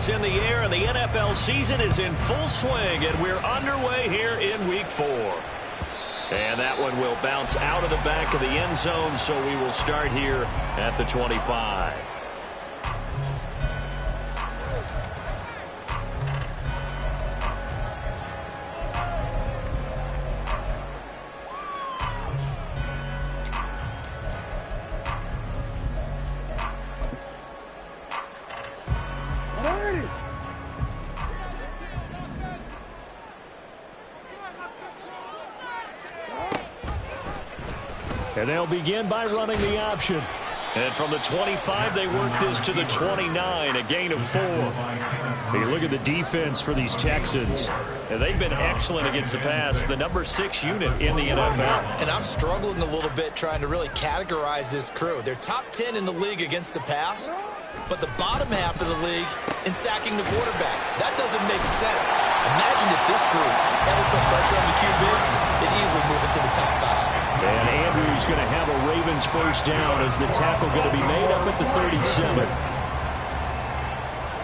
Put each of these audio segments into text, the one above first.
is in the air, and the NFL season is in full swing, and we're underway here in Week 4. And that one will bounce out of the back of the end zone, so we will start here at the 25. And they'll begin by running the option. And from the 25, they work this to the 29, a gain of 4. You look at the defense for these Texans. And they've been excellent against the pass, the number 6 unit in the NFL. And I'm struggling a little bit trying to really categorize this crew. They're top 10 in the league against the pass, but the bottom half of the league in sacking the quarterback. That doesn't make sense. Imagine if this group ever put pressure on the QB, they'd easily move into the top 5. And Andrews going to have a Ravens first down as the tackle going to be made up at the 37.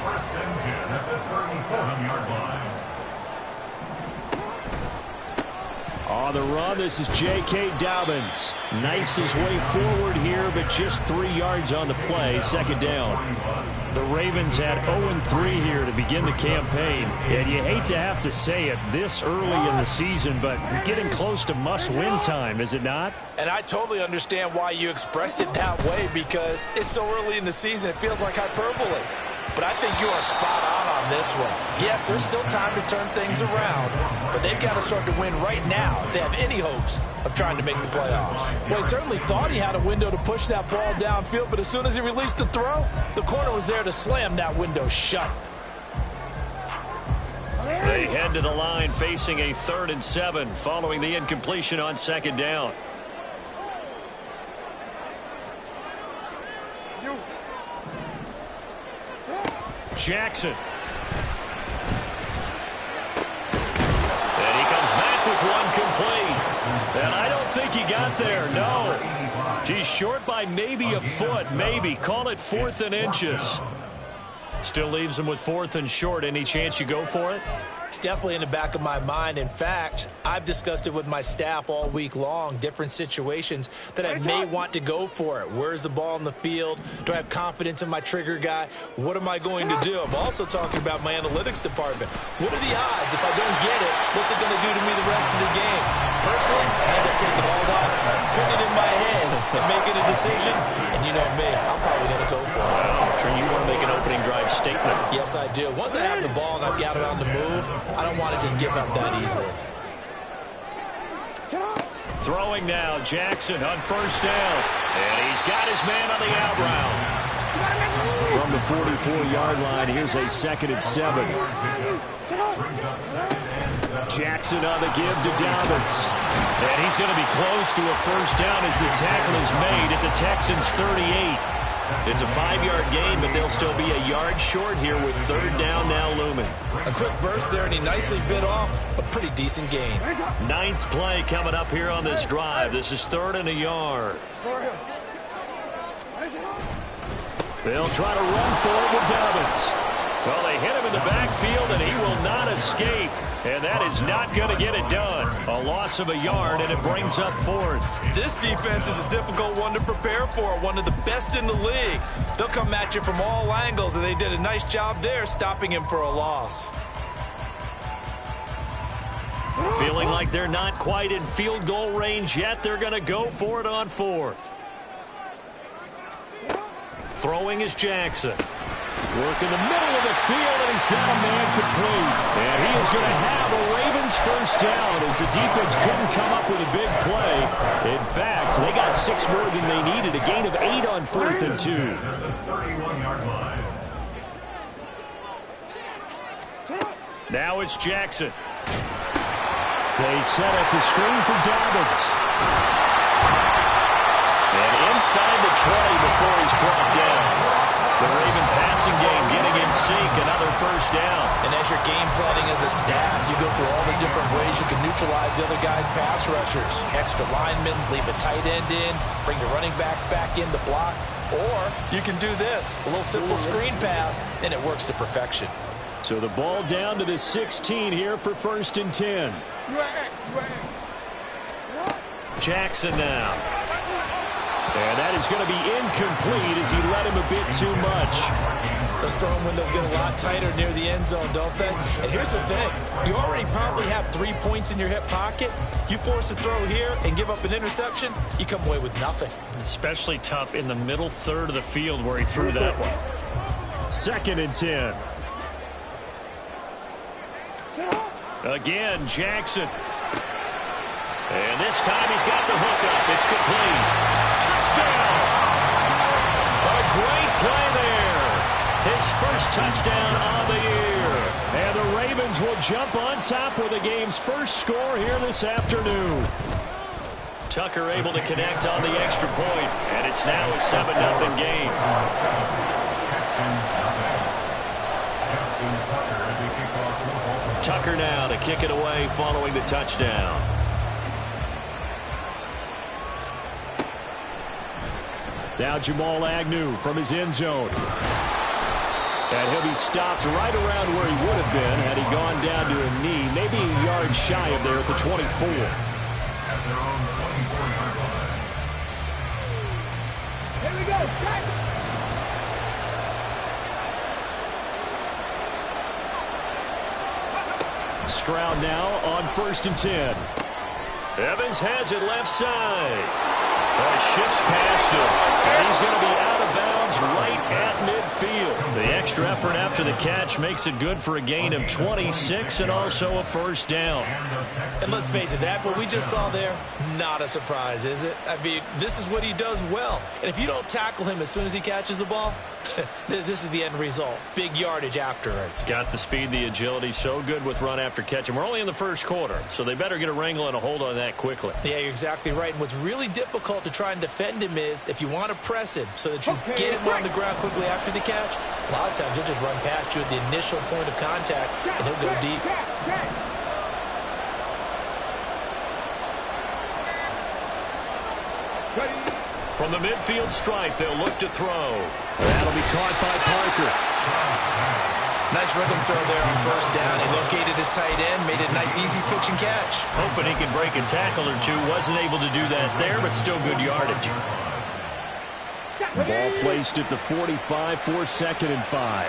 First and 10 at the 37-yard line. On the run, this is J.K. Dobbins. Knifes his way forward here, but just 3 yards on the play. Second down. The Ravens had 0-3 here to begin the campaign. And you hate to have to say it this early in the season, but we're getting close to must-win time, is it not? And I totally understand why you expressed it that way, because it's so early in the season, it feels like hyperbole. But I think you are spot on this one. Yes, there's still time to turn things around, but they've got to start to win right now if they have any hopes of trying to make the playoffs. Well, he certainly thought he had a window to push that ball downfield, but as soon as he released the throw, the corner was there to slam that window shut. They head to the line facing a 3rd and 7 following the incompletion on second down. Jackson. And he comes back with one complete. And I don't think he got there, no. He's short by maybe a foot, maybe. Call it 4th and inches. Still leaves him with 4th and short. Any chance you go for it? It's definitely in the back of my mind. In fact, I've discussed it with my staff all week long, different situations that I may want to go for it. Where's the ball in the field? Do I have confidence in my trigger guy? What am I going to do? I'm also talking about my analytics department. What are the odds? If I don't get it, what's it going to do to me the rest of the game? Personally, I end up taking all that, putting it in my head, and making a decision. And you know me, I'm probably going to go for it. Well, Trey, you want to make an opening drive statement. Yes, I do. Once I have the ball and I've got it on the move, I don't want to just give up that easily. Throwing now, Jackson on first down. And he's got his man on the out route. From the 44-yard line, here's a 2nd and 7. Jackson on the give to Dobbins. And he's going to be close to a first down as the tackle is made at the Texans' 38. It's a 5-yard gain, but they'll still be a yard short here with 3rd down now looming. A quick burst there, and he nicely bit off a pretty decent gain. 9th play coming up here on this drive. This is 3rd and a yard. They'll try to run forward with Dobbins. Well, they hit him in the backfield, and he will not escape. And that is not going to get it done. A loss of a yard, and it brings up 4th. This defense is a difficult one to prepare for, one of the best in the league. They'll come at you from all angles, and they did a nice job there stopping him for a loss. Feeling like they're not quite in field goal range yet. They're going to go for it on 4th. Throwing is Jackson. Work in the middle of the field, and he's got a man complete. And he is going to have a Ravens first down as the defense couldn't come up with a big play. In fact, they got 6 more than they needed. A gain of 8 on 4th and 2. 31-yard line. Now it's Jackson. They set up the screen for Dobbins. And inside the 20 before he's brought down. The Raven passing game getting in sync, another first down. And as you're game planning as a staff, you go through all the different ways you can neutralize the other guy's pass rushers. Extra linemen, leave a tight end in, bring the running backs back in to block. Or you can do this, a little simple screen pass, and it works to perfection. So the ball down to the 16 here for 1st and 10. Jackson now. And that is going to be incomplete as he let him a bit too much. Those throwing windows get a lot tighter near the end zone, don't they? And here's the thing. You already probably have 3 points in your hip pocket. You force a throw here and give up an interception, you come away with nothing. Especially tough in the middle third of the field where he threw that one. 2nd and 10. Again, Jackson. And this time he's got the hook up. It's complete. Touchdown! A great play there. His first touchdown on the year. And the Ravens will jump on top with the game's first score here this afternoon. Tucker able to connect on the extra point. And it's now a 7-0 game. Tucker now to kick it away following the touchdown. Now Jamal Agnew from his end zone. And he'll be stopped right around where he would have been had he gone down to a knee, maybe a yard shy of there at the 24. At their own 24-yard line. Here we go. Stroud now on 1st and 10. Evans has it left side. Shifts past him. And he's going to be out of bounds right at midfield. The extra effort after the catch makes it good for a gain of 26 and also a first down. And let's face it, that what we just saw there, not a surprise, is it? I mean, this is what he does well. And if you don't tackle him as soon as he catches the ball, this is the end result. Big yardage afterwards. Got the speed, the agility, so good with run after catch. And we're only in the first quarter, so they better get a wrangle and a hold on that quickly. Yeah, you're exactly right. And what's really difficult to try and defend him is if you want to press him so that you get him on the ground quickly after the catch, a lot of times he'll just run past you at the initial point of contact, and he'll go deep. From the midfield stripe, they'll look to throw. That'll be caught by Parker. Nice rhythm throw there on first down. He located his tight end, made it a nice, easy pitch and catch. Hoping he could break a tackle or two. Wasn't able to do that there, but still good yardage. Ball placed at the 45 for 2nd and 5.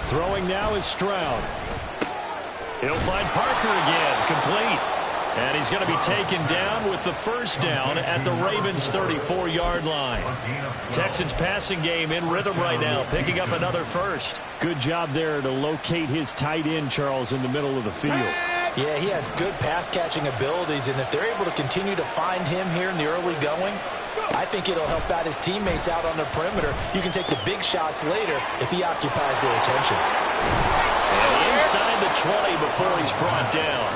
Throwing now is Stroud. He'll find Parker again, complete. And he's going to be taken down with the first down at the Ravens' 34-yard line. Texans passing game in rhythm right now, picking up another first. Good job there to locate his tight end, Charles, in the middle of the field. Yeah, he has good pass-catching abilities, and if they're able to continue to find him here in the early going, I think it'll help out his teammates out on the perimeter. You can take the big shots later if he occupies their attention. And inside the 20 before he's brought down.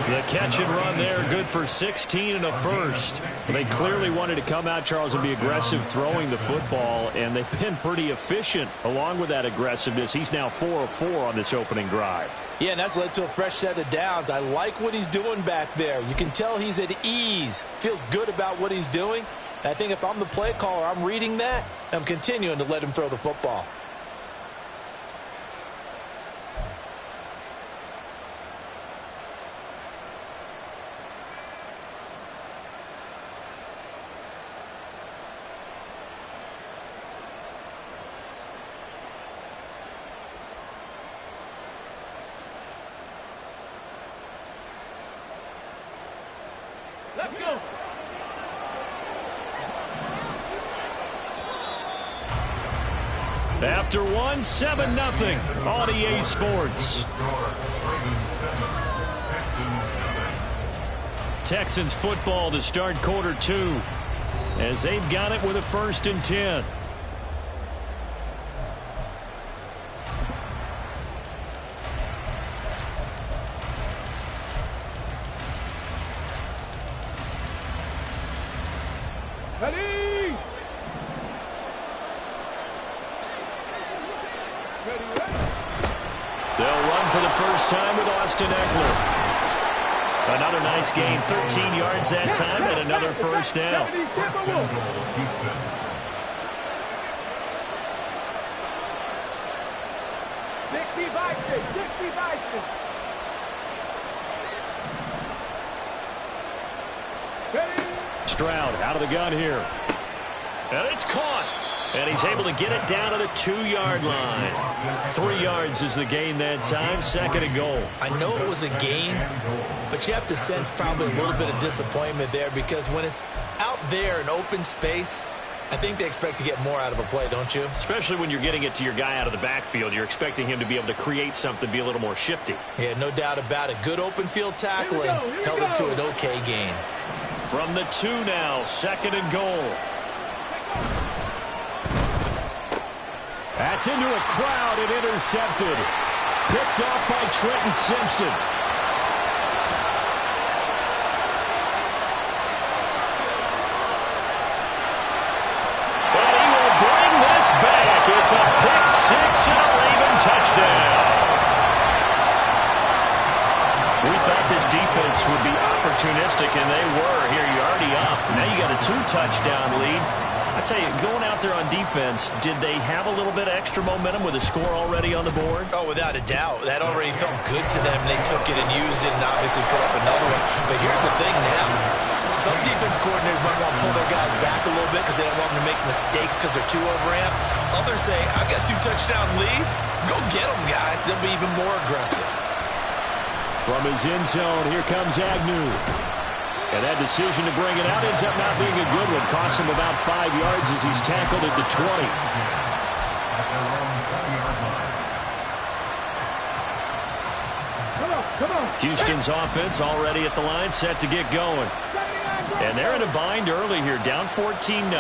The catch and run there, good for 16 and a first. They clearly wanted to come out, Charles, and be aggressive throwing the football, and they've been pretty efficient along with that aggressiveness. He's now 4 of 4 on this opening drive. Yeah, and that's led to a fresh set of downs. I like what he's doing back there. You can tell he's at ease, feels good about what he's doing. And I think if I'm the play caller, I'm reading that, and I'm continuing to let him throw the football. Let's go. After one, 7-0 on EA Sports. Texans football to start quarter 2 as they've got it with a 1st and 10. Ready? Ready, ready. for the first time with Austin Ekeler. Another nice gain, 13 yards that time, and another first down. Stroud out of the gun here. And it's caught. And he's able to get it down to the 2-yard line. 3 yards is the gain that time. Second and goal. I know it was a gain, but you have to sense probably a little bit of disappointment there because when it's out there in open space, I think they expect to get more out of a play, don't you? Especially when you're getting it to your guy out of the backfield. You're expecting him to be able to create something, be a little more shifty. Yeah, no doubt about it. Good open field tackling. Held it to an okay gain. From the 2 now, second and goal. That's into a crowd and intercepted. Picked off by Trenton Simpson. And he will bring this back. It's a pick 6 and a Raven touchdown. We thought this defense would be opportunistic, and they were. Here, you're already up. Now you got a 2-touchdown lead. I tell you, going out there on defense, did they have a little bit of extra momentum with a score already on the board? Oh, without a doubt. That already felt good to them. They took it and used it and obviously put up another one. But here's the thing now. Some defense coordinators might want to pull their guys back a little bit because they don't want them to make mistakes because they're too overamped. Others say, I've got 2-touchdown lead. Go get them, guys. They'll be even more aggressive. From his end zone, here comes Agnew. And that decision to bring it out ends up not being a good one. Costs him about 5 yards as he's tackled at the 20. Come on. Houston's offense already at the line, set to get going. And they're in a bind early here, down 14-0.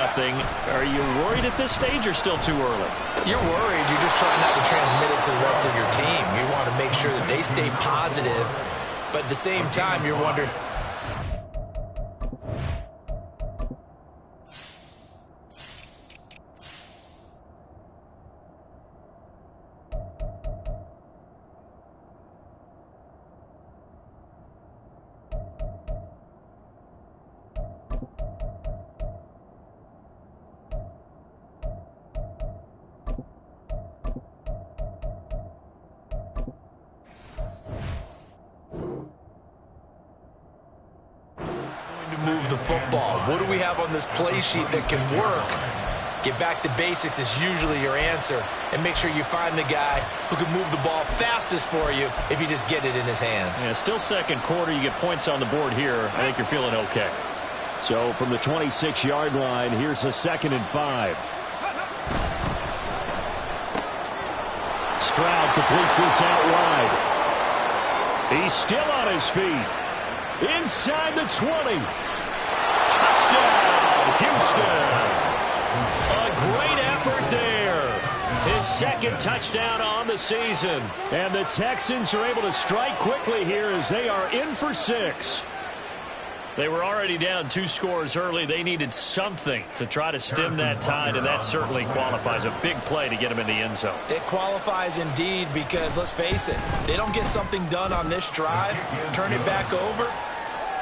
Are you worried at this stage or still too early? You're worried. You're just trying not to transmit it to the rest of your team. You want to make sure that they stay positive. But at the same time, you're wondering, move the football. What do we have on this play sheet that can work? Get back to basics is usually your answer. And make sure you find the guy who can move the ball fastest for you if you just get it in his hands. Yeah, still second quarter. You get points on the board here. I think you're feeling okay. So from the 26-yard line, here's a 2nd and 5. Stroud completes this out wide. He's still on his feet. Inside the 20. Touchdown, Houston. A great effort there. His 2nd touchdown on the season. And the Texans are able to strike quickly here as they are in for 6. They were already down 2 scores early. They needed something to try to stem that tide, and that certainly qualifies. A big play to get them in the end zone. It qualifies indeed because, let's face it, they don't get something done on this drive, turn it back over,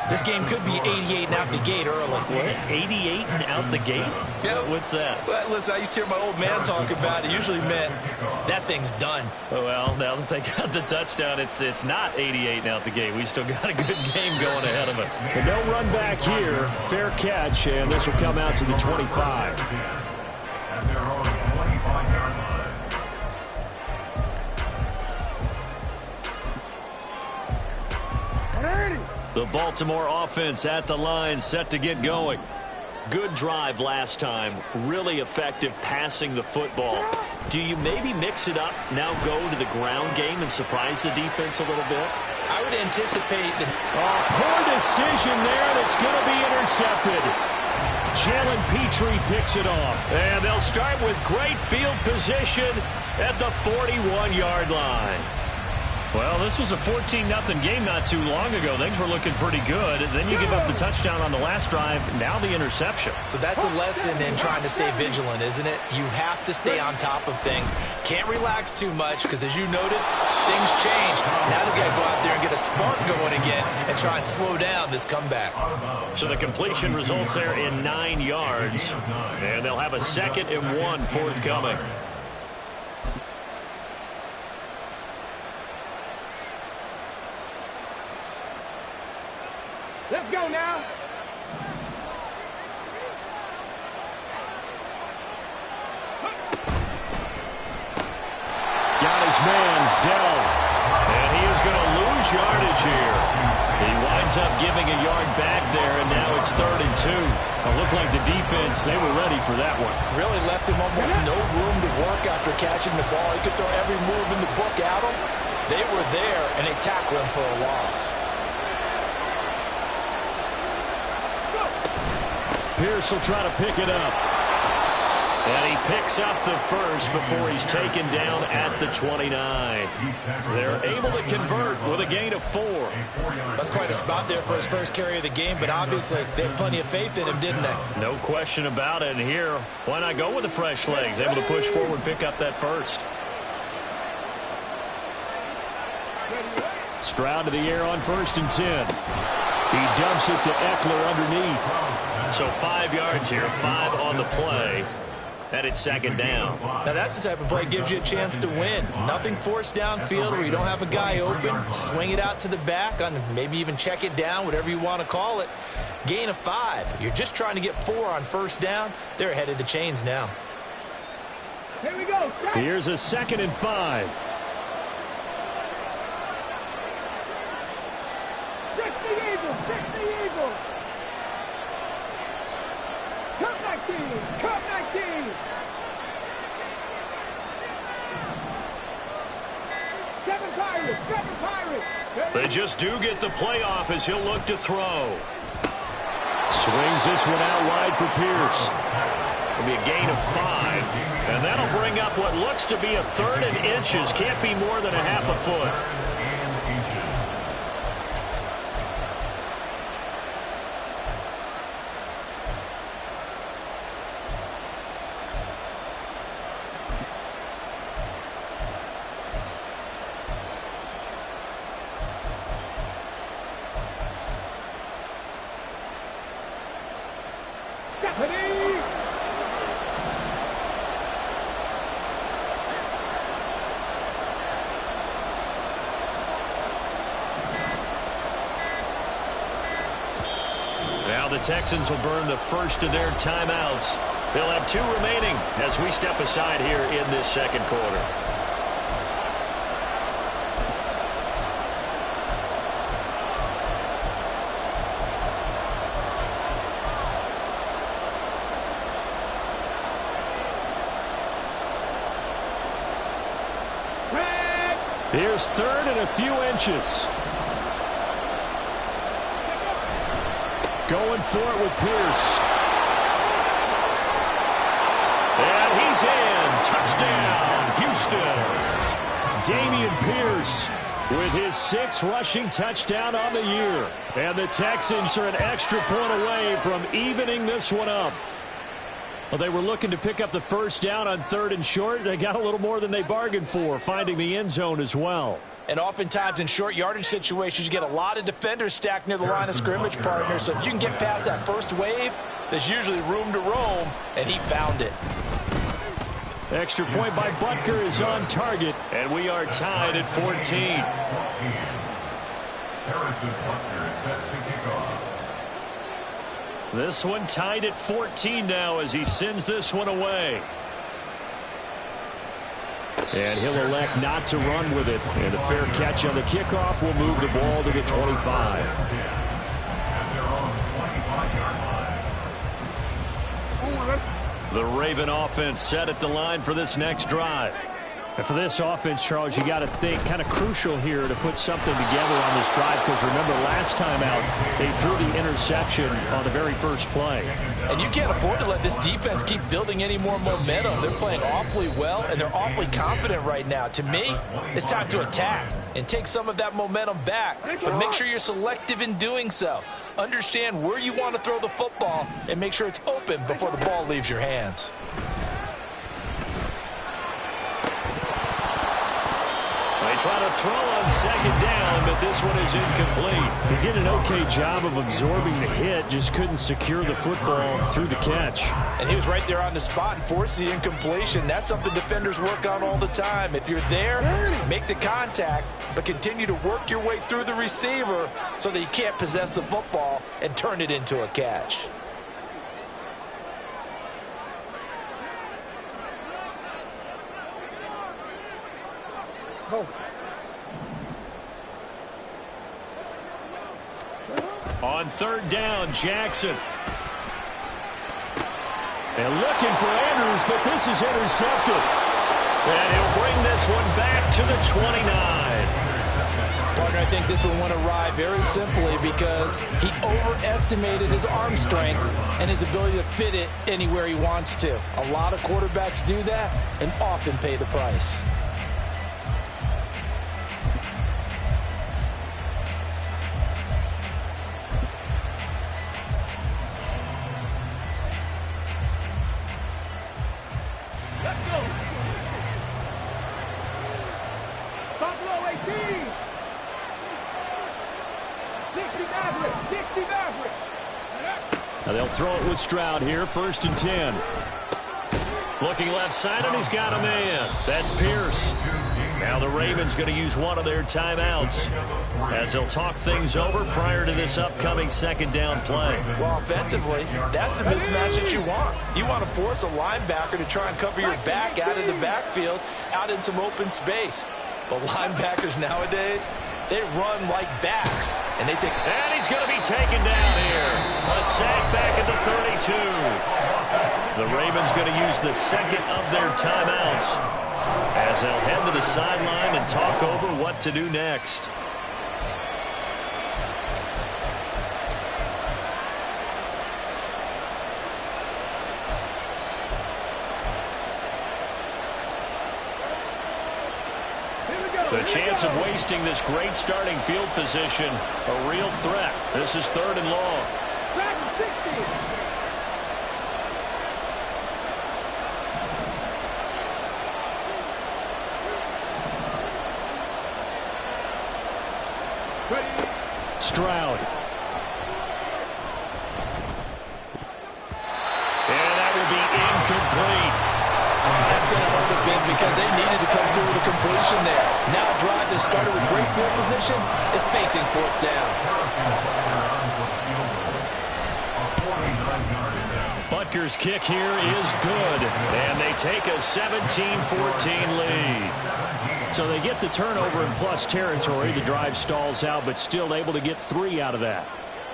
this game could be 88 and out the gate early. What? 88 and out the gate? Yeah. What's that? Well, listen, I used to hear my old man talk about it. Usually meant that thing's done. Well, now that they got the touchdown, it's not 88 and out the gate. We still got a good game going ahead of us. And no run back here. Fair catch, and this will come out to the 25. And they're on the 25-yard line. The Baltimore offense at the line, set to get going. Good drive last time. Really effective passing the football. Do you maybe mix it up, now go to the ground game and surprise the defense a little bit? I would anticipate that. Poor decision there, and it's going to be intercepted. Jalen Petrie picks it off. And they'll start with great field position at the 41-yard line. Well, this was a 14-0 game not too long ago. Things were looking pretty good. Then you give up the touchdown on the last drive. Now the interception. So that's a lesson in trying to stay vigilant, isn't it? You have to stay on top of things. Can't relax too much because, as you noted, things change. Now they've got to go out there and get a spark going again and try and slow down this comeback. So the completion results there in 9 yards. And they'll have a 2nd and 1 forthcoming. Let's go now. Got his man, Dell. And he is going to lose yardage here. He winds up giving a yard back there, and now it's 3rd and 2. It looked like the defense, they were ready for that one. Really left him almost no room to work after catching the ball. He could throw every move in the book at him. They were there, and they tackled him for a loss. Pierce will try to pick it up. And he picks up the first before he's taken down at the 29. They're able to convert with a gain of 4. That's quite a spot there for his first carry of the game, but obviously they had plenty of faith in him, didn't they? No question about it. And here, why not go with the fresh legs? Able to push forward, pick up that first. Stroud to the air on 1st and 10. He dumps it to Eckler underneath. So 5 yards here, 5 on the play. And it's 2nd down. Now that's the type of play that gives you a chance to win. Nothing forced downfield where you don't have a guy open. Swing it out to the back, on maybe even check it down, whatever you want to call it. Gain of 5. You're just trying to get 4 on 1st down. They're ahead of the chains now. Here we go. Here's a 2nd and 5. Fix the Eagles. Fix the Eagles. Cut 19. Cut 19. 7 Pirates. 7 Pirates. They just do get the playoff as he'll look to throw. Swings this one out wide for Pierce. It'll be a gain of 5. And that'll bring up what looks to be a 3rd and inches. Can't be more than a half a foot. Now the Texans will burn the first of their timeouts. They'll have 2 remaining as we step aside here in this 2nd quarter. Here's 3rd and a few inches. Going for it with Pierce. And he's in. Touchdown, Houston. Dameon Pierce with his 6th rushing touchdown on the year. And the Texans are an extra point away from evening this one up. Well, they were looking to pick up the first down on 3rd and short. They got a little more than they bargained for, finding the end zone as well. And oftentimes in short yardage situations, you get a lot of defenders stacked near the line of scrimmage, partner. So if you can get past that first wave, there's usually room to roam, and he found it. Extra point by Butker is on target, and we are tied at 14. Harrison Butker is set to kick off. This one tied at 14 now as he sends this one away. And he'll elect not to run with it. And a fair catch on the kickoff will move the ball to the 25. The Raven offense set at the line for this next drive. And for this offense, Charles, you got to think kind of crucial here to put something together on this drive, because remember last time out they threw the interception on the very first play. And you can't afford to let this defense keep building any more momentum. They're playing awfully well, and they're awfully confident right now. To me, it's time to attack and take some of that momentum back. But make sure you're selective in doing so. Understand where you want to throw the football and make sure it's open before the ball leaves your hands. They try to throw on second down, but this one is incomplete. He did an okay job of absorbing the hit, just couldn't secure the football through the catch. And he was right there on the spot and forced the incompletion. That's something defenders work on all the time. If you're there, make the contact, but continue to work your way through the receiver so that you can't possess the football and turn it into a catch. On third down, Jackson. And looking for Andrews, but this is intercepted. And he'll bring this one back to the 29. Partner, I think this one went awry very simply because he overestimated his arm strength and his ability to fit it anywhere he wants to. A lot of quarterbacks do that and often pay the price. Now they'll throw it with Stroud here, 1st and 10. Looking left side, and he's got a man. That's Pierce. Now the Ravens going to use one of their timeouts as they'll talk things over prior to this upcoming second down play. Well, offensively, that's the mismatch that you want. You want to force a linebacker to try and cover your back out of the backfield, out in some open space. But linebackers nowadays, they run like backs, and they take. And he's going to be taken down here. A sack back at the 32. The Ravens going to use the second of their timeouts as they'll head to the sideline and talk over what to do next. The chance of wasting this great starting field position, a real threat. This is 3rd and long. Stroud. And that will be incomplete. That's going to hurt a bit because they needed to come through with a completion there. Now a drive that started with great field position is facing 4th down. Butker's kick here is good, and they take a 17-14 lead. So they get the turnover in plus territory. The drive stalls out, but still able to get 3 out of that.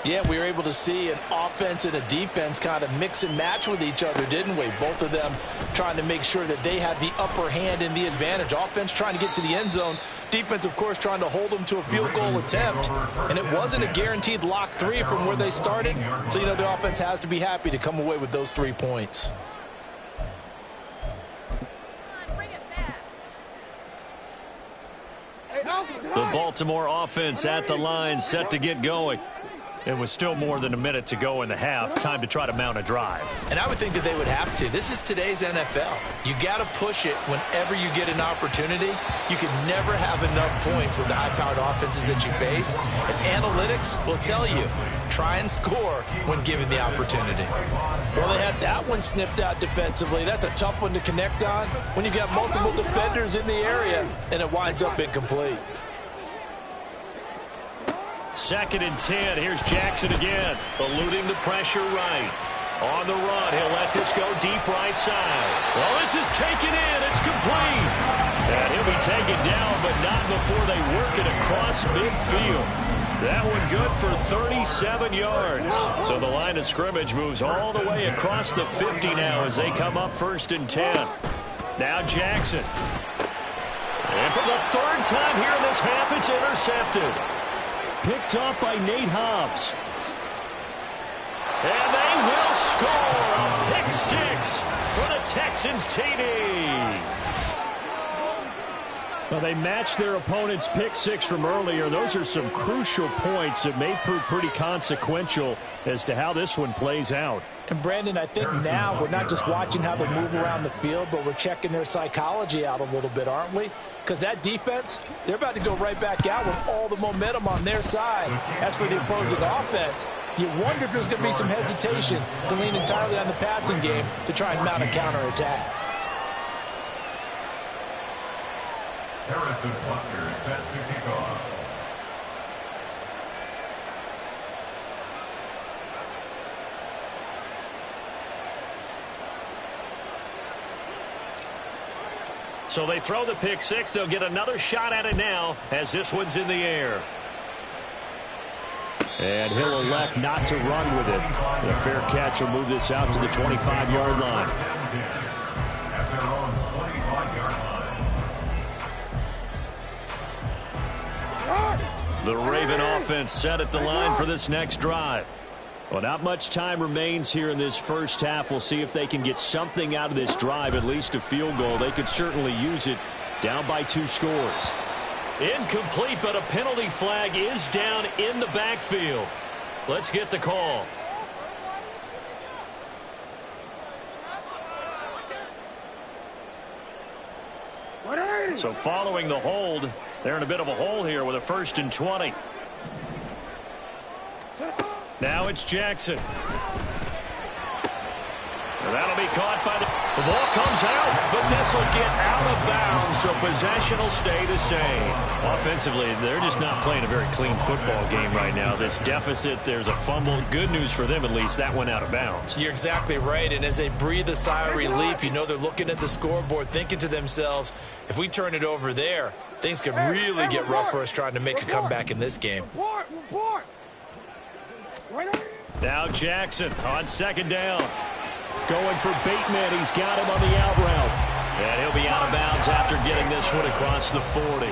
Yeah, we were able to see an offense and a defense kind of mix and match with each other, didn't we? Both of them trying to make sure that they had the upper hand and the advantage. Offense trying to get to the end zone. Defense, of course, trying to hold them to a field goal attempt. And it wasn't a guaranteed lock 3 from where they started. So, you know, the offense has to be happy to come away with those 3 points. The Baltimore offense at the line, set to get going. It was still more than a minute to go in the half. Time to try to mount a drive. And I would think that they would have to. This is today's NFL. You got to push it whenever you get an opportunity. You can never have enough points with the high-powered offenses that you face. And analytics will tell you, try and score when given the opportunity. Well, they had that one snipped out defensively. That's a tough one to connect on when you got multiple defenders in the area, and it winds up incomplete. 2nd and 10. Here's Jackson again, eluding the pressure right. On the run, he'll let this go deep right side. Well, this is taken in. It's complete. And he'll be taken down, but not before they work it across midfield. That one good for 37 yards. So the line of scrimmage moves all the way across the 50 now as they come up 1st and 10. Now Jackson. And for the third time here in this half, it's intercepted. Picked off by Nate Hobbs. And they will score a pick six for the Texans TD. Well, they matched their opponent's pick six from earlier. Those are some crucial points that may prove pretty consequential as to how this one plays out. And Brandon, I think now we're not just watching how they move around the field, but we're checking their psychology out a little bit, aren't we? Because that defense, they're about to go right back out with all the momentum on their side. As for the opposing offense, you wonder if there's going to be some hesitation to lean entirely on the passing game to try and mount a counterattack. Harrison Butker set to kick off. So they throw the pick six. They'll get another shot at it now as this one's in the air. And he'll elect not to run with it. A fair catch will move this out to the 25-yard line. At their own 25-yard line. The Raven offense set at the line for this next drive. Well, not much time remains here in this first half. We'll see if they can get something out of this drive, at least a field goal. They could certainly use it down by 2 scores. Incomplete, but a penalty flag is down in the backfield. Let's get the call. So following the hold, they're in a bit of a hole here with a 1st and 20. Now it's Jackson. That'll be caught by the ball comes out, but this will get out of bounds, so possession will stay the same. Offensively, they're just not playing a very clean football game right now. This deficit, there's a fumble. Good news for them, at least. That went out of bounds. You're exactly right, and as they breathe a sigh of relief, you know they're looking at the scoreboard, thinking to themselves, if we turn it over there, things could really get rough for us trying to make a comeback in this game. Now Jackson on 2nd down. Going for Bateman. He's got him on the out route. And he'll be out of bounds after getting this one across the 40.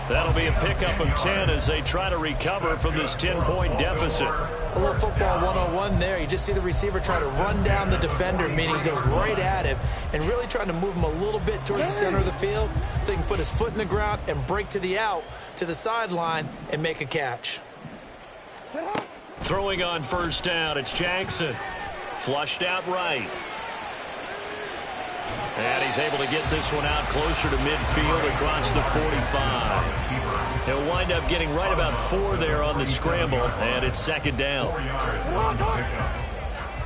That'll be a pickup of 10 as they try to recover from this 10-point deficit. A little football 101 there. You just see the receiver try to run down the defender, meaning he goes right at him, and really trying to move him a little bit towards the center of the field so he can put his foot in the ground and break to the out, to the sideline, and make a catch. Throwing on 1st down, it's Jackson. Flushed out right. And he's able to get this one out closer to midfield across the 45. He'll wind up getting right about 4 there on the scramble, and it's 2nd down. 4 yards on the pickup.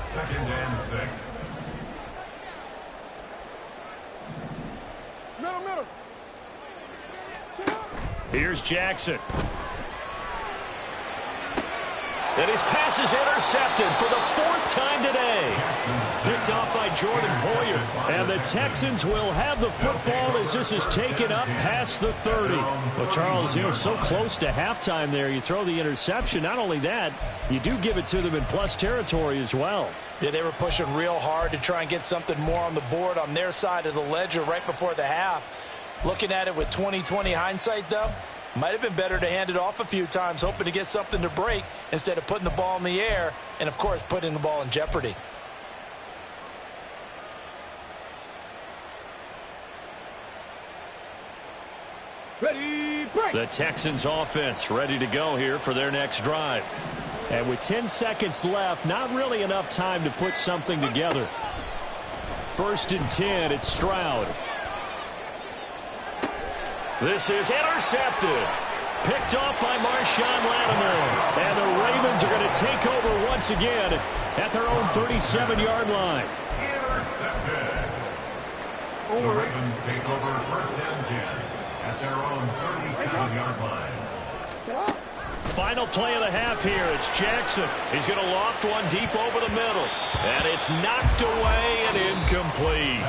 2nd and 6. Middle. Here's Jackson. And his pass is intercepted for the 4th time today. Picked off by Jordan Poyer. And the Texans will have the football as this is taken up past the 30. Well, Charles, so close to halftime there. You throw the interception. Not only that, you do give it to them in plus territory as well. Yeah, they were pushing real hard to try and get something more on the board on their side of the ledger right before the half. Looking at it with 20/20 hindsight, though, might have been better to hand it off a few times, hoping to get something to break instead of putting the ball in the air and, of course, putting the ball in jeopardy. Ready, break. The Texans offense ready to go here for their next drive. And with 10 seconds left, not really enough time to put something together. 1st and 10, it's Stroud. This is intercepted. Picked off by Marshawn Lattimore. And the Ravens are going to take over once again at their own 37-yard line. Intercepted. The Ravens take over 1st and 10 at their own 37-yard line. Final play of the half here. It's Jackson. He's going to loft one deep over the middle. And it's knocked away and incomplete.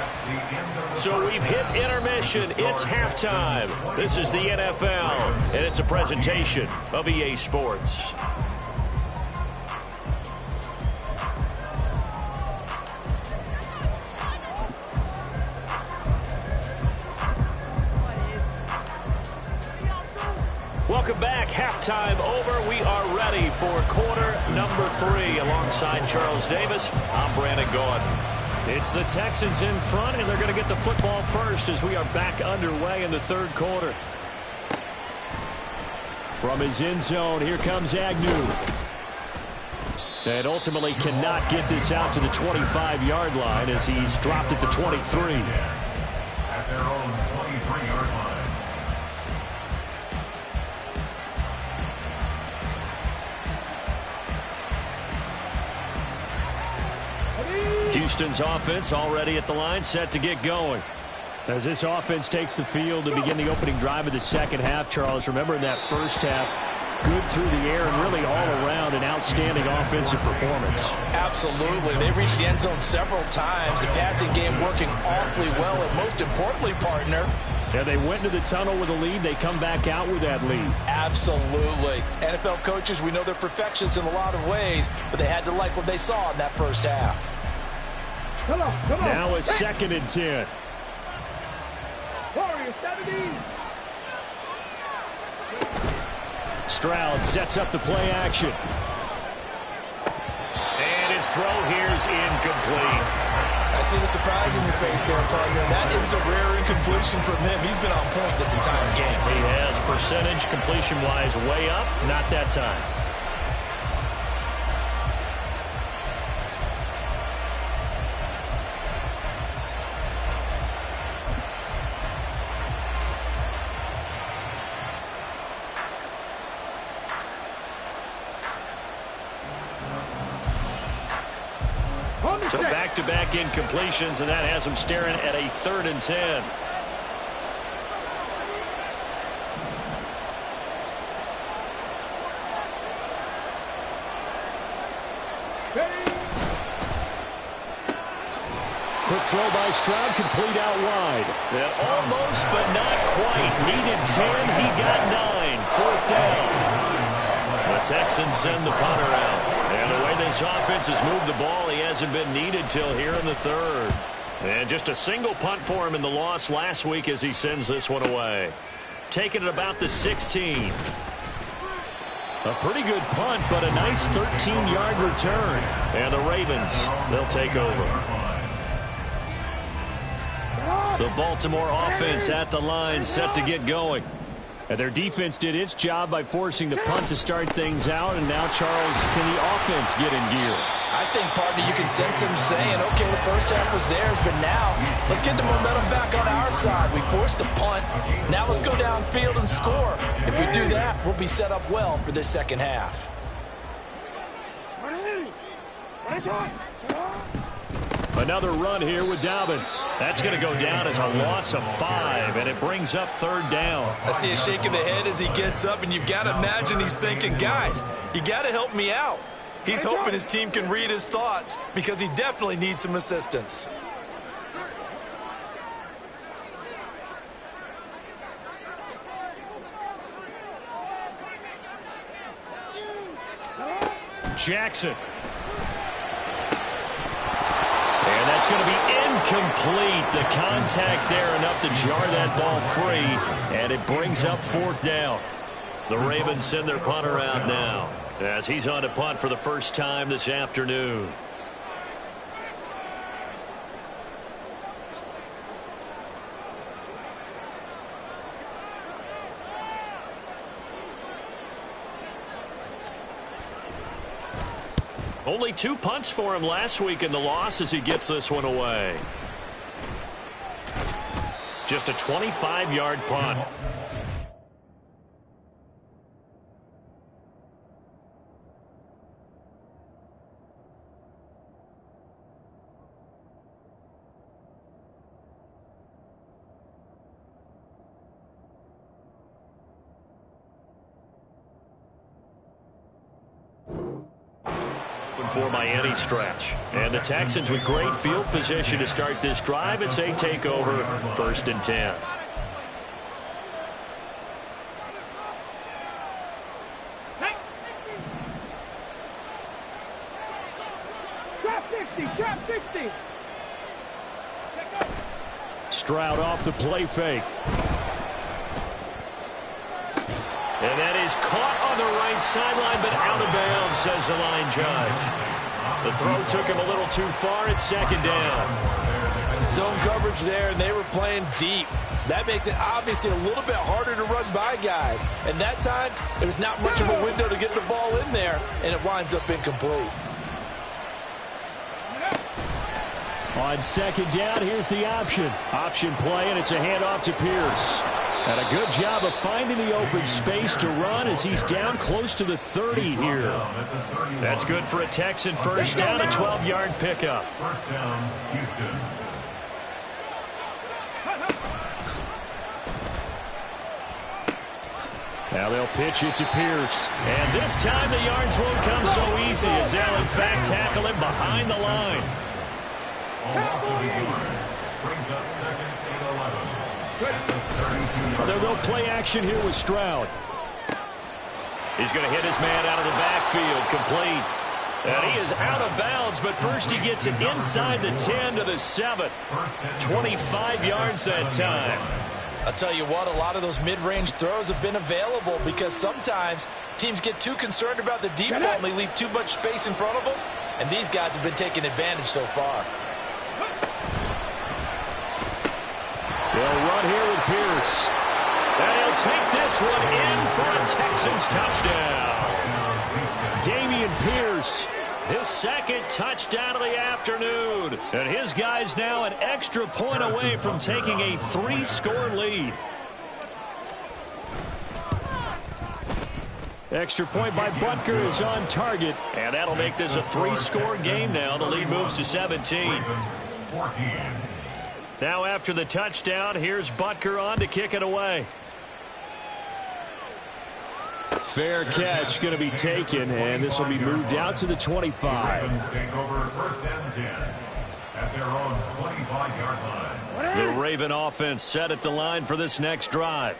So we've hit intermission. It's halftime. This is the NFL, and it's a presentation of EA Sports. Welcome back. Halftime over. We are ready for quarter number 3. Alongside Charles Davis, I'm Brandon Gaudin. It's the Texans in front, and they're going to get the football first as we are back underway in the third quarter. From his end zone, here comes Agnew. And ultimately cannot get this out to the 25-yard line as he's dropped at the 23. At their own 23-yard line. Houston's offense already at the line, set to get going. As this offense takes the field to begin the opening drive of the second half, Charles, remember in that first half, good through the air and really all around an outstanding offensive performance. Absolutely. They reached the end zone several times. The passing game working awfully well, and most importantly, partner, yeah, they went into the tunnel with a lead. They come back out with that lead. Absolutely. NFL coaches, we know they're perfectionists in a lot of ways, but they had to like what they saw in that first half. Come on. Now a 2nd and 10. Warriors 70. Stroud sets up the play action. And his throw here is incomplete. I see the surprise in your face there, partner. That is a rare incompletion from him. He's been on point this entire game. He has percentage completion-wise way up. Not that time. So back-to-back incompletions, and that has him staring at a 3rd and 10. Quick throw by Stroud, complete out wide. And almost, but not quite. Needed 10, he got 9. 4th down. The Texans send the punter out. And the way this offense has moved the ball, he hasn't been needed till here in the 3rd. And just a single punt for him in the loss last week as he sends this one away. Taking it about the 16. A pretty good punt, but a nice 13-yard return. And the Ravens, they'll take over. The Baltimore offense at the line, set to get going. And their defense did its job by forcing the punt to start things out. And now, Charles, can the offense get in gear? I think, partner, you can sense him saying, okay, the first half was theirs, but now let's get the momentum back on our side. We forced a punt. Now let's go downfield and score. If we do that, we'll be set up well for this second half. Another run here with Dobbins. That's going to go down as a loss of 5, and it brings up 3rd down. I see a shake of the head as he gets up, and you've got to imagine he's thinking, guys, you got to help me out. He's hoping his team can read his thoughts because he definitely needs some assistance. Jackson. And that's going to be incomplete. The contact there enough to jar that ball free, and it brings up 4th down. The Ravens send their punter out now as he's on to punt for the first time this afternoon. Only 2 punts for him last week in the loss as he gets this one away. Just a 25-yard punt. For by any stretch. And the Texans with great field position to start this drive as they take over 1st and 10. Trap 60. Stroud off the play fake. And that is caught on the right sideline, but out of bounds, says the line judge. The throw took him a little too far. It's second down. Zone coverage there, and they were playing deep. That makes it obviously a little bit harder to run by guys. And that time, there was not much of a window to get the ball in there, and it winds up incomplete. On second down, here's the option. Option play, and it's a handoff to Pierce. And a good job of finding the open space to run as he's down close to the 30 here. That's good for a Texan first down, a 12-yard pickup. First down, Houston. Now they'll pitch it to Pierce. And this time the yards won't come so easy as they'll in fact tackle him behind the line. Loss of a yard. Brings up second and 11. At the 32-yard They'll go play action here with Stroud. He's going to hit his man out of the backfield, complete. And he is out of bounds, but first he gets it inside the 10 to the 7. 25 yards that time. I'll tell you what, a lot of those mid-range throws have been available because sometimes teams get too concerned about the deep ball and they leave too much space in front of them. And these guys have been taking advantage so far. They'll run here with Pierce. And he'll take this one in for a Texans touchdown. Dameon Pierce, his second touchdown of the afternoon. And his guys now an extra point away from taking a 3-score lead. Extra point by Butker is on target. And that'll make this a 3-score game now. The lead moves to 17. 14. Now after the touchdown, here's Butker on to kick it away. Fair catch going to be taken, and this will be moved out to the 25. Ravens take over first and 10 at their own 25-yard line. The Raven offense set at the line for this next drive.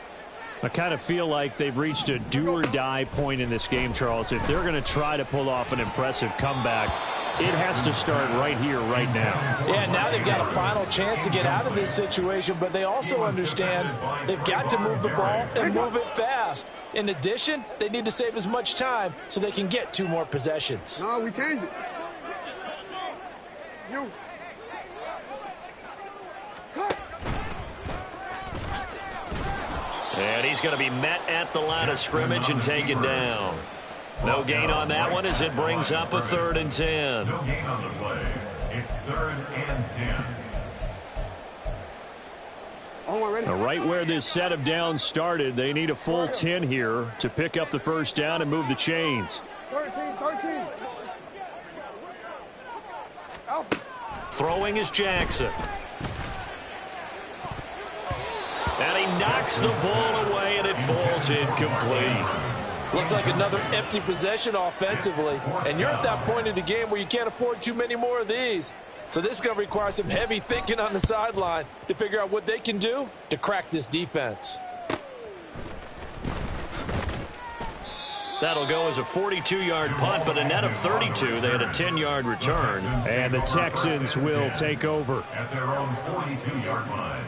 I kind of feel like they've reached a do-or-die point in this game, Charles. If they're going to try to pull off an impressive comeback, it has to start right here, right now. Yeah, now they've got a final chance to get out of this situation, but they also understand they've got to move the ball and move it fast. In addition, they need to save as much time so they can get 2 more possessions. No, we changed it. You. Cut. And he's going to be met at the line of scrimmage and taken down. No gain on that one as it brings up a 3rd and 10. No gain on the play. It's 3rd and 10. Right where this set of downs started, they need a full 10 here to pick up the first down and move the chains. 13. Throwing is Jackson. And he knocks the ball away, and it falls incomplete. Looks like another empty possession offensively. And you're at that point in the game where you can't afford too many more of these. So this is going to require some heavy thinking on the sideline to figure out what they can do to crack this defense. That'll go as a 42-yard punt, but a net of 32. They had a 10-yard return. And the Texans will take over. At their own 42-yard line.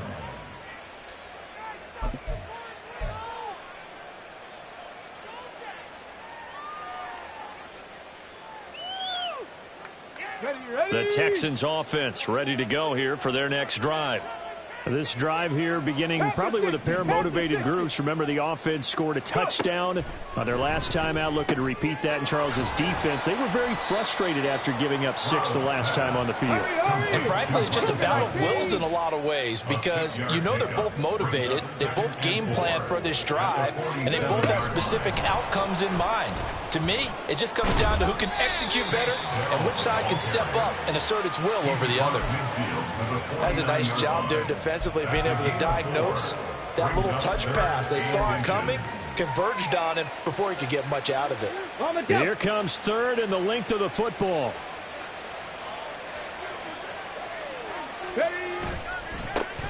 The Texans offense ready to go here for their next drive. This drive here beginning probably with a pair of motivated groups. Remember, the offense scored a touchdown on their last time out, looking to repeat that in Charles's defense. They were very frustrated after giving up 6 the last time on the field. And frankly, it's just a battle of wills in a lot of ways because you know they're both motivated, they both game plan for this drive, and they both have specific outcomes in mind. To me, it just comes down to who can execute better and which side can step up and assert its will over the other. That's a nice job there defensively, being able to diagnose that little touch pass. They saw it coming, converged on him before he could get much out of it. Here comes 3rd and the length of the football.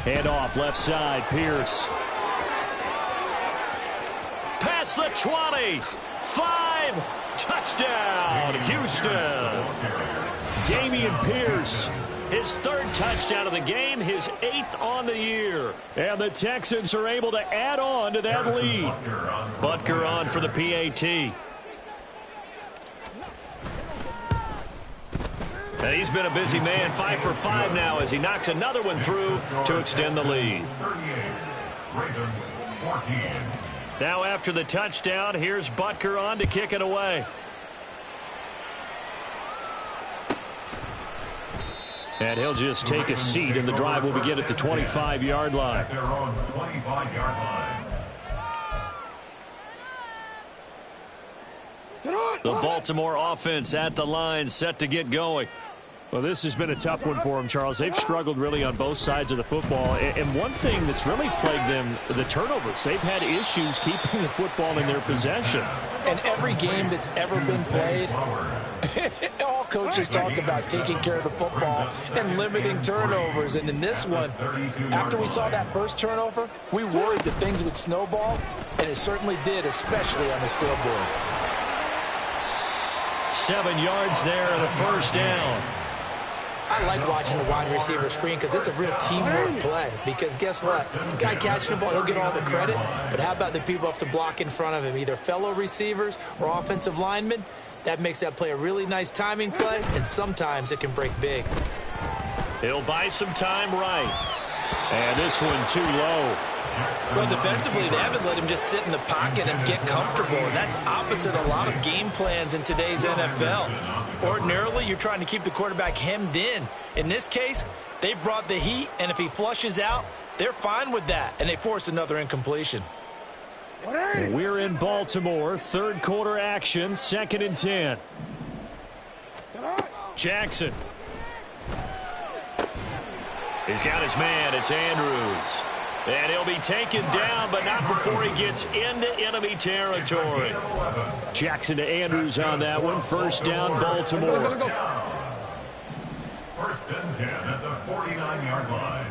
Hand off left side, Pierce. Past the 20. 5. Touchdown, Houston. Dameon Pierce His third touchdown of the game, his 8th on the year. And the Texans are able to add on to that lead. Butker on for the PAT. And he's been a busy man, 5 for 5 now as he knocks another one through to extend the lead. Now after the touchdown, here's Butker on to kick it away. And he'll just take a seat, and the drive will begin at the 25-yard line. At their own 25-yard line. The Baltimore offense at the line, set to get going. Well, this has been a tough one for them, Charles. They've struggled really on both sides of the football. And one thing that's really plagued them, the turnovers. They've had issues keeping the football in their possession. And every game that's ever been played, all coaches talk about taking care of the football and limiting turnovers. And in this one, after we saw that first turnover, we worried that things would snowball, and it certainly did, especially on the scoreboard. 7 yards there and a first down. I like watching the wide receiver screen because it's a real teamwork play. Because guess what? The guy catching the ball, he'll get all the credit. But how about the people up to block in front of him, either fellow receivers or offensive linemen? That makes that play a really nice timing play, and sometimes it can break big. He'll buy some time right. And this one too low. Well, defensively, they haven't let him just sit in the pocket and get comfortable, and that's opposite a lot of game plans in today's NFL. Ordinarily, you're trying to keep the quarterback hemmed in. In this case, they brought the heat, and if he flushes out, they're fine with that, and they force another incompletion. We're in Baltimore, third quarter action, 2nd and 10. Jackson. He's got his man, it's Andrews. And he'll be taken down, but not before he gets into enemy territory. Jackson to Andrews on that one. First down, Baltimore. First and 10 at the 49-yard line.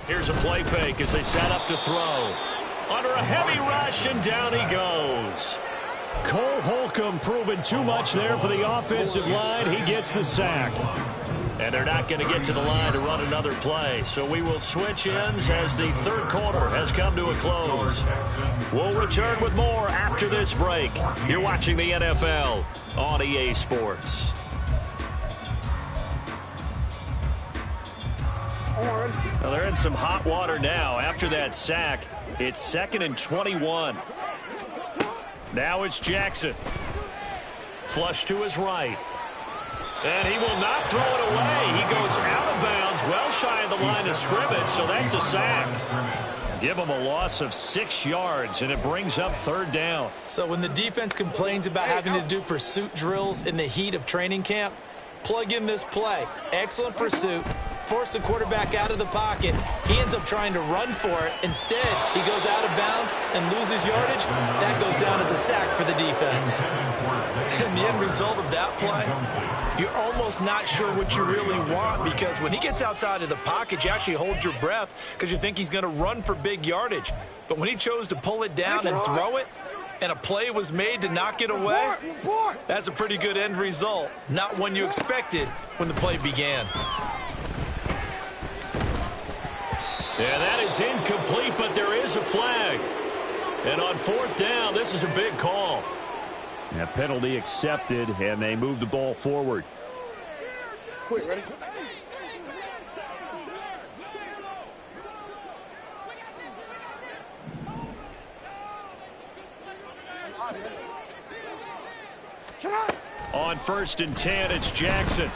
Here's a play fake as they set up to throw. Under a heavy rush, and down he goes. Cole Holcomb proving too much there for the offensive line. He gets the sack. And they're not going to get to the line to run another play. So we will switch ends as the third quarter has come to a close. We'll return with more after this break. You're watching the NFL on EA Sports. Well, they're in some hot water now. After that sack, it's 2nd and 21. Now it's Jackson. Flush to his right. And he will not throw it away. He goes out of bounds, well shy of the line of scrimmage, so that's a sack. Give him a loss of 6 yards, and it brings up third down. So when the defense complains about having to do pursuit drills in the heat of training camp, plug in this play. Excellent pursuit. Force the quarterback out of the pocket. He ends up trying to run for it. Instead, he goes out of bounds and loses yardage. That goes down as a sack for the defense. And the end result of that play, you're almost not sure what you really want, because when he gets outside of the pocket, you actually hold your breath because you think he's going to run for big yardage. But when he chose to pull it down and throw it, and a play was made to knock it away, that's a pretty good end result. Not one you expected when the play began. Yeah, that is incomplete, but there is a flag. And on fourth down, this is a big call. That penalty accepted, and they move the ball forward. Quick, ready? On 1st and 10, it's Jackson.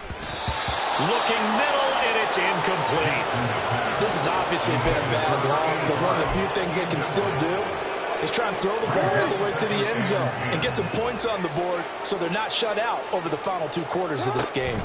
Looking middle, and it's incomplete. This has obviously been a bad loss, but one of the few things they can still do is try and throw the ball all the way to the end zone and get some points on the board so they're not shut out over the final 2 quarters of this game.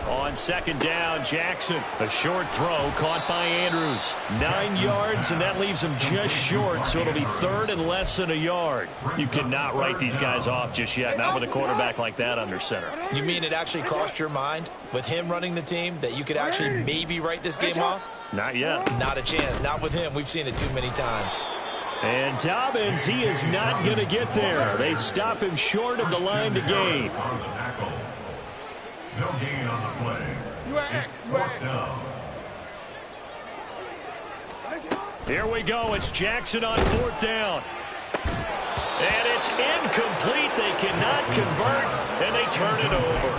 On 2nd down, Jackson. A short throw caught by Andrews. 9 yards, and that leaves him just short, so it'll be 3rd and less than a yard. You cannot write these guys off just yet, not with a quarterback like that under center. You mean it actually crossed your mind with him running the team that you could actually maybe write this game off? Not yet. Not a chance. Not with him. We've seen it too many times. And Dobbins, he is not going to get there. They stop him short of the line to gain. No gain on the play. It's fourth down. Here we go. It's Jackson on fourth down. And it's incomplete. They cannot convert, and they turn it over.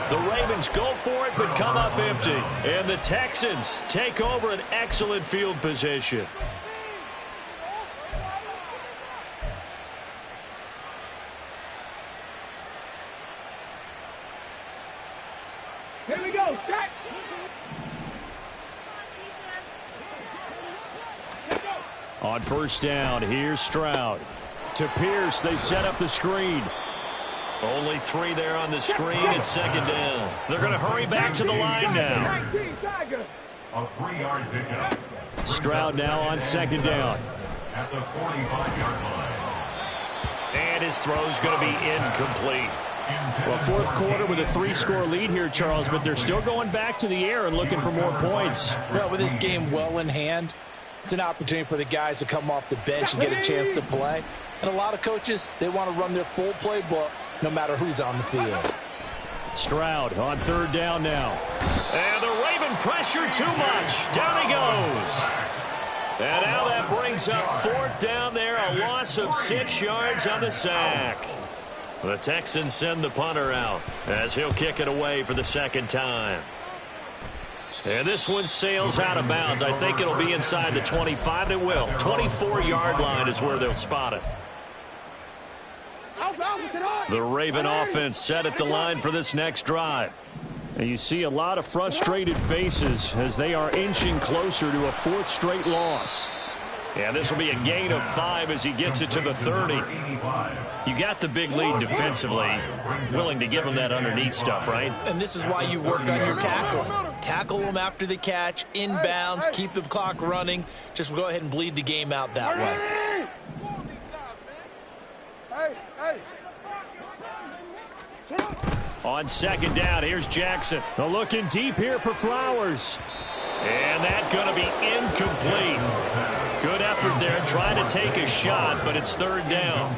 The Ravens go for it, but come up empty. And the Texans take over an excellent field position. Here we go. Set. On first down, here's Stroud. To Pierce, they set up the screen. Only 3 there on the screen. It's second down. They're going to hurry back to the line now. A 3-yard pickup. Stroud now on second down. At the 45-yard line. And his throw's going to be incomplete. Well, fourth quarter with a 3-score lead here, Charles, but they're still going back to the air and looking for more points. Well, with this game well in hand, it's an opportunity for the guys to come off the bench and get a chance to play. And a lot of coaches, they want to run their full playbook no matter who's on the field. Stroud on third down now. And the Raven pressure too much. Down he goes. And now that brings up fourth down there. A loss of 6 yards on the sack. The Texans send the punter out as he'll kick it away for the second time. And this one sails out of bounds. I think it'll be inside the 25. It will. 24-yard line is where they'll spot it. The Raven offense set at the line for this next drive. And you see a lot of frustrated faces as they are inching closer to a 4th straight loss. Yeah, this will be a gain of 5 as he gets it to the 30. You got the big lead defensively. Willing to give him that underneath stuff, right? And this is why you work on your tackling. Tackle them after the catch, inbounds, keep the clock running. Just go ahead and bleed the game out that way. On second down, here's Jackson. Looking deep here for Flowers. And that's going to be incomplete. Good effort there trying to take a shot, but it's third down.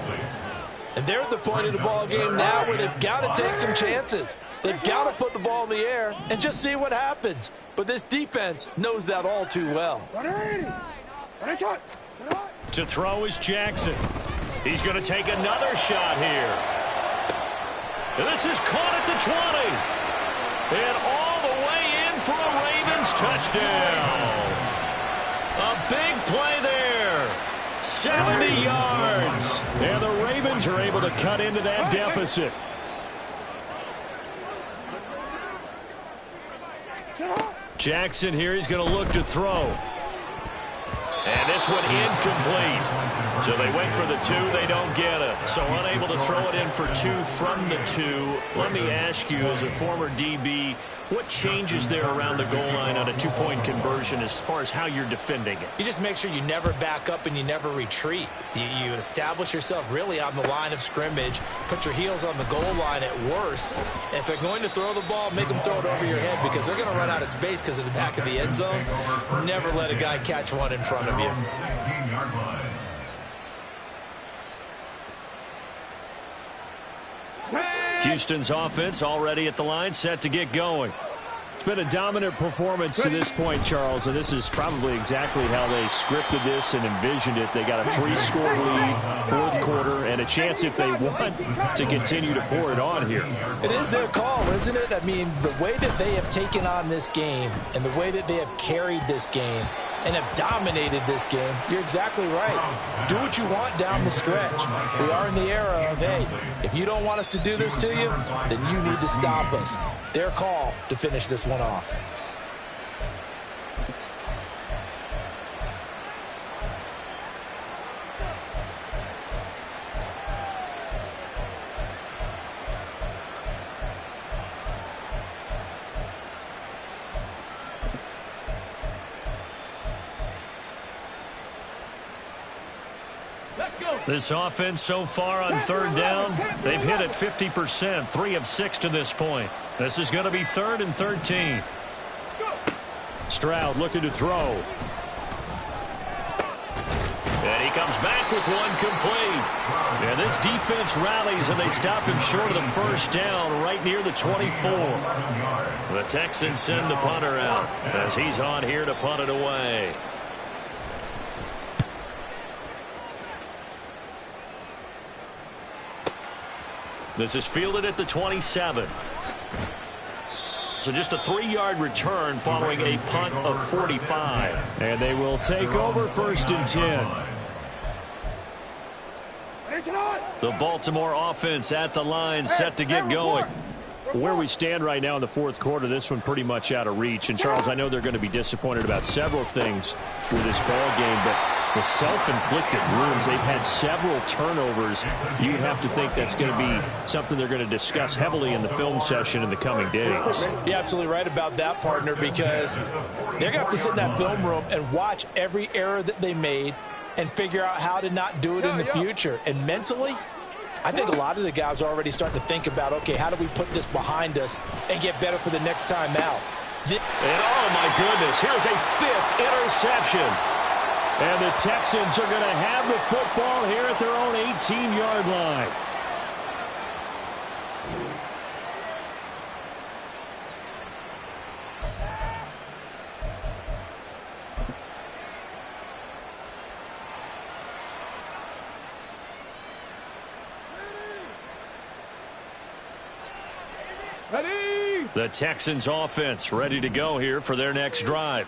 And they're at the point of the ball game now where they've got to take some chances. They've got to put the ball in the air and just see what happens. But this defense knows that all too well. To throw is Jackson. He's going to take another shot here. And this is caught at the 20. And all the way in for a Ravens touchdown. A big play there. 70 yards. And the Ravens are able to cut into that deficit. Jackson here, he's going to look to throw. And this one incomplete. So they went for the 2, they don't get it. So unable to throw it in for 2 from the 2. Let me ask you, as a former DB, what changes there around the goal line on a 2-point conversion as far as how you're defending it? You just make sure you never back up and you never retreat. You establish yourself really on the line of scrimmage, put your heels on the goal line at worst. If they're going to throw the ball, make them throw it over your head because they're going to run out of space because of the back of the end zone. Never let a guy catch one in front of you. 16-yard line. Houston's offense already at the line, set to get going. It's been a dominant performance to this point, Charles, and this is probably exactly how they scripted this and envisioned it. They got a 3-score lead, fourth quarter, and a chance, if they want, to continue to pour it on here. It is their call, isn't it? I mean, the way that they have taken on this game and the way that they have carried this game and have dominated this game, you're exactly right. Do what you want down the stretch. We are in the era of, hey, if you don't want us to do this to you, then you need to stop us. Their call to finish this one off. This offense so far on third down, they've hit it 50%, 3 of 6 to this point. This is going to be 3rd and 13. Stroud looking to throw. And he comes back with one complete. And this defense rallies, and they stop him short of the first down right near the 24. The Texans send the punter out as he's on here to punt it away. This is fielded at the 27. So just a 3-yard return following a punt of 45. And they will take over 1st and 10. The Baltimore offense at the line, set to get going. Where we stand right now in the 4th quarter, this one pretty much out of reach. And, Charles, I know they're going to be disappointed about several things with this ball game, but the self-inflicted wounds, they've had several turnovers. You'd have to think that's going to be something they're going to discuss heavily in the film session in the coming days. You're absolutely right about that, partner, because they're going to have to sit in that film room and watch every error that they made and figure out how to not do it in the future. And mentally, I think a lot of the guys are already starting to think about, okay, how do we put this behind us and get better for the next time out? And oh, my goodness, here's a 5th interception. And the Texans are going to have the football here at their own 18-yard line. Ready? The Texans offense ready to go here for their next drive.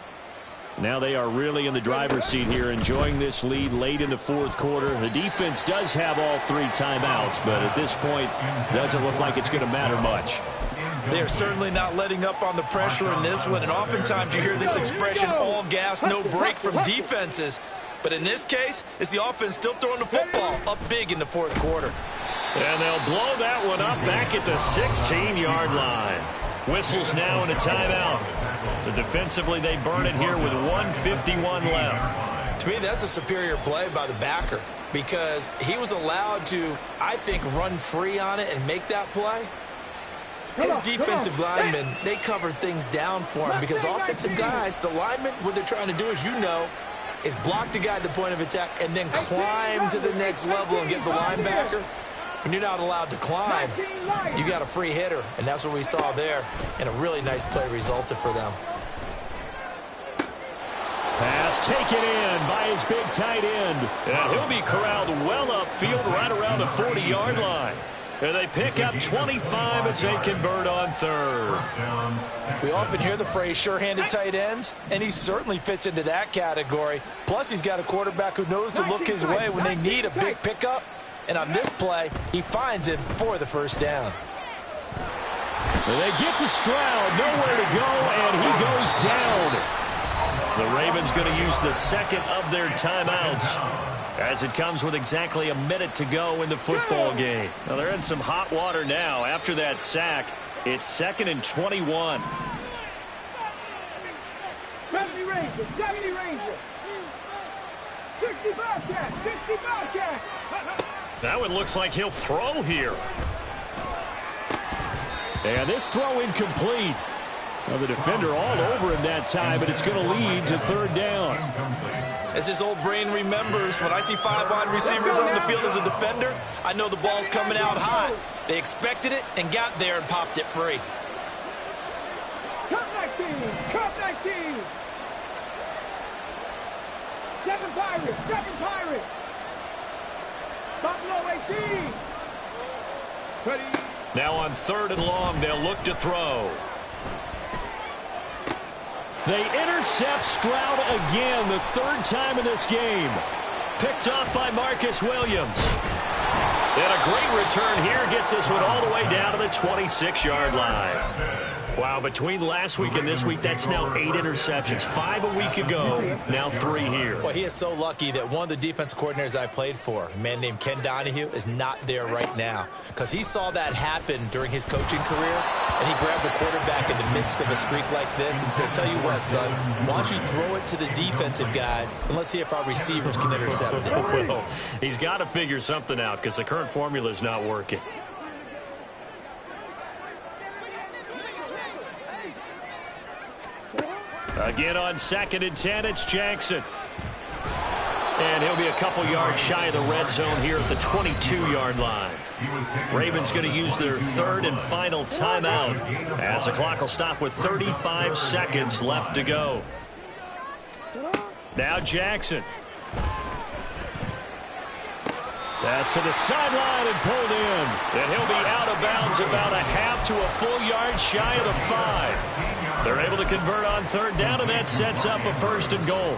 Now they are really in the driver's seat here, enjoying this lead late in the 4th quarter. The defense does have all 3 timeouts, but at this point, doesn't look like it's going to matter much. They're certainly not letting up on the pressure in this one, and oftentimes you hear this expression, all gas, no break from defenses. But in this case, it's the offense still throwing the football up big in the 4th quarter. And they'll blow that one up back at the 16-yard line. Whistles now and a timeout. So defensively, they burn it here with 1:51 left. To me, that's a superior play by the backer because he was allowed to, I think, run free on it and make that play. His defensive linemen, they covered things down for him because offensive guys, the linemen, what they're trying to do, as you know, is block the guy at the point of attack and then climb to the next level and get the linebacker. When you're not allowed to climb, you got a free hitter, and that's what we saw there, and a really nice play resulted for them. Pass taken in by his big tight end. And he'll be corralled well upfield right around the 40-yard line. And they pick up 25 as they convert on 3rd. We often hear the phrase sure-handed tight ends, and he certainly fits into that category. Plus, he's got a quarterback who knows to look his way when they need a big pickup. And on this play, he finds him for the 1st down. And they get to Stroud, nowhere to go, and he goes down. The Ravens going to use the 2nd of their timeouts as it comes with exactly a minute to go in the football game. Now they're in some hot water now. After that sack, it's 2nd and 21. 70 Ranger, 70 Ranger. 60 Bobcat, 60 Bobcat. That one looks like he'll throw here. And this throw incomplete. Well, the defender all over him that time, but it's going to lead to 3rd down. As his old brain remembers, when I see 5 wide receivers on the field as a defender, I know the ball's coming out hot. They expected it and got there and popped it free. Cup 19, Cup 19. 7 Pirates, 7 Pirates. Buffalo 18. Ready. Now on 3rd and long, they'll look to throw. They intercept Stroud again, the 3rd time in this game. Picked off by Marcus Williams. And a great return here gets this one all the way down to the 26-yard line. Wow, between last week and this week, that's now 8 interceptions. 5 a week ago, now 3 here. Well, he is so lucky that one of the defensive coordinators I played for, a man named Ken Donahue, is not there right now. Because he saw that happen during his coaching career, and he grabbed the quarterback in the midst of a streak like this and said, tell you what, son, why don't you throw it to the defensive guys, and let's see if our receivers can intercept it. Well, he's got to figure something out because the current formula is not working. Again on 2nd and 10, it's Jackson. And he'll be a couple yards shy of the red zone here at the 22-yard line. Ravens going to use their third and final timeout as the clock will stop with 35 seconds left to go. Now Jackson. That's to the sideline and pulled in. And he'll be out of bounds about a half to a full yard shy of the 5. They're able to convert on third down, and that sets up a first and goal.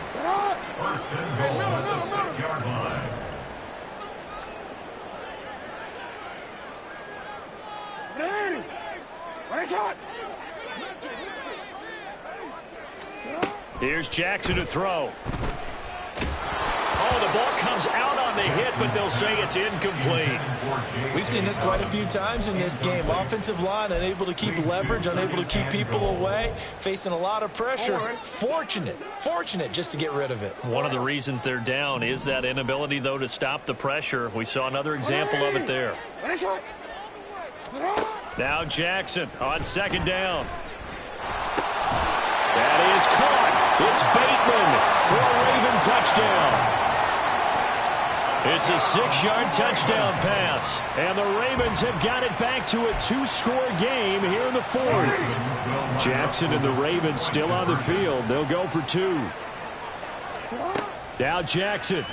First and goal at the 6-yard line. Here's Jackson to throw. Oh, the ball comes out on the hit, but they'll say it's incomplete. We've seen this quite a few times in this game. Offensive line unable to keep leverage, unable to keep people away, facing a lot of pressure. Fortunate just to get rid of it. One of the reasons they're down is that inability, though, to stop the pressure. We saw another example of it there. Now Jackson on second down. That is caught. It's Bateman for a Raven touchdown. It's a 6-yard touchdown pass. And the Ravens have got it back to a 2-score game here in the 4th. Jackson and the Ravens still on the field. They'll go for 2. Now Jackson.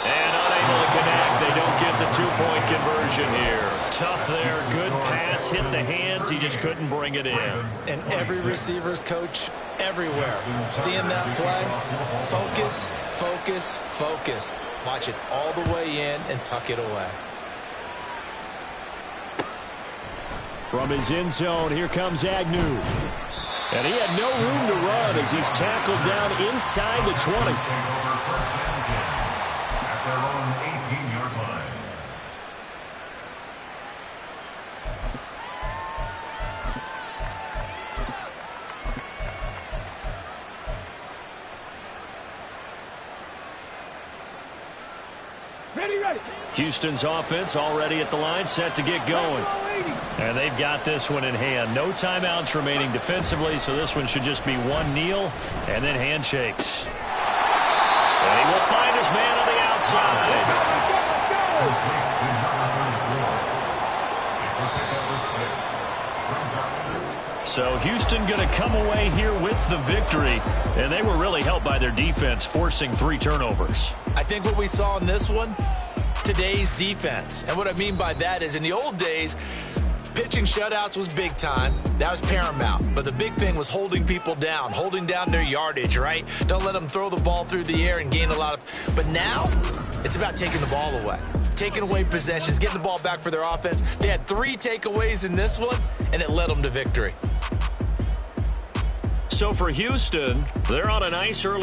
And unable to connect. They don't get the 2-point conversion here. Tough there. Good pass. Hit the hands. He just couldn't bring it in. And every receiver's coach everywhere. Seeing that play, focus, focus, focus. Watch it all the way in and tuck it away. From his end zone, here comes Agnew. And he had no room to run as he's tackled down inside the 20. At their own 18-yard line. Ready. Houston's offense already at the line, set to get going. And they've got this one in hand. No timeouts remaining defensively, so this one should just be one kneel and then handshakes. And he will find his man on the outside. So Houston going to come away here with the victory, and they were really helped by their defense, forcing 3 turnovers. I think what we saw in this one, today's defense. And what I mean by that is in the old days, pitching shutouts was big time. That was paramount. But the big thing was holding people down, holding down their yardage, right? Don't let them throw the ball through the air and gain a lot of... But now, it's about taking the ball away. Taking away possessions, getting the ball back for their offense. They had 3 takeaways in this one, and it led them to victory. So for Houston, they're on a nice early